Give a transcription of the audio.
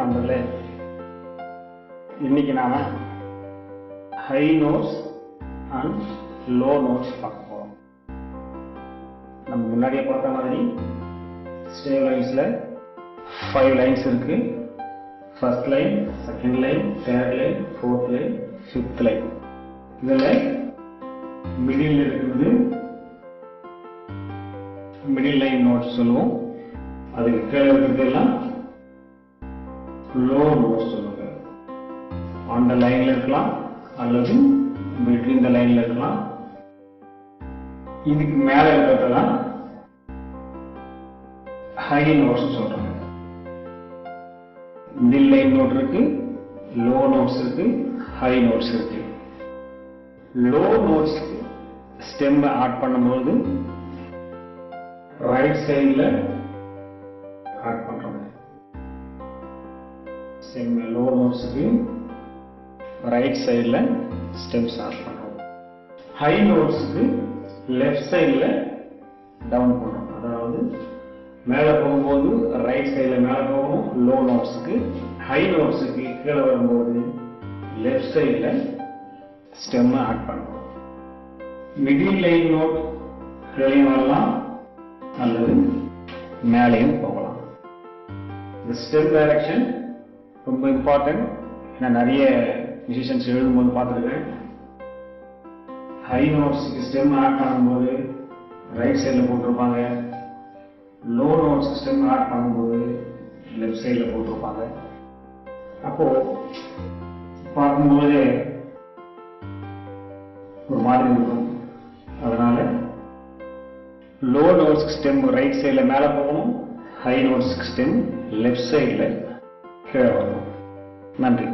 நண்பர்களே, இன்னைக்கு நாம high notes and low notes பார்க்க போறோம். நம்ம முன்னாடியே பார்த்த மாதிரி ஸ்டேவ் லைன்ஸ்ல 5 லைன்ஸ் இருக்கு. First line, second line, third line, fourth line, fifth line. இதுல மிடில் இருக்குது மிடில் லைன் நோட்ஸ் சொல்லுவோம். அதுக்கு கீழே இருக்கிறதெல்லாம் லோ நோட்ஸ் சொல்லுங்க. ஆன் த லைன்ல இருக்கலாம் அல்லது பிட்வீன் த லைன்ல இருக்கலாம். இதுக்கு மேல இருக்கிறதெல்லாம் ஹை நோட்ஸ் சொல்றாங்க. மிடில் லைன் நோட் இருக்கு, லோ நோட்ஸ் இருக்கு, ஹை நோட்ஸ் இருக்கு. லோ நோட்ஸ் ஸ்டெம் ஆட் பண்ணும்போது ரைட் சைடுல ஆட் பண்றோம். ஸ்டெம் லோ நோட்ஸ்க்கு ரைட் சைடுல ஸ்டெம்ஸ் ஆட் பண்றோம். ஹை நோட்ஸ்க்கு லெஃப்ட் சைடுல டவுன் பண்றோம். அதாவது மேலே போகும்போது ரைட் சைடுல மேலே போகணும் லோ நோட்ஸ்க்கு. ஹை நோட்ஸ்க்கு கீழே வரும்போது லெஃப்ட் சைடுல ஸ்டெம் ஆட் பண்றோம். மிடில் லைன் நோட் கீழே வரலாம் அல்லது மேலேயும் போகலாம். இந்த ஸ்டெம் டைரக்ஷன் ரொம்ப இம்பார்ட்டன்ட். நான் நிறைய மியூசிஷியன்ஸ் எழுதும்போது பார்த்துருக்கேன். ஹை நோட்ஸ்க்கு ஸ்டெம் ஆட் பண்ணும்போது ரைட் சைடில் போட்டிருப்பாங்க, லோ நோட்ஸ் ஸ்டெம் ஆட் பண்ணும்போது லெஃப்ட் சைடில் போட்டிருப்பாங்க. அப்போ பார்க்கும்போது ஒரு மாதிரி இருக்கும். அதனால லோ நோட்ஸ்க்கு ஸ்டெம் ரைட் சைடில் மேலே போகணும், ஹை நோட்ஸ்க்கு ஸ்டெம் லெஃப்ட் சைடில் கீழே வரணும். நன்றி.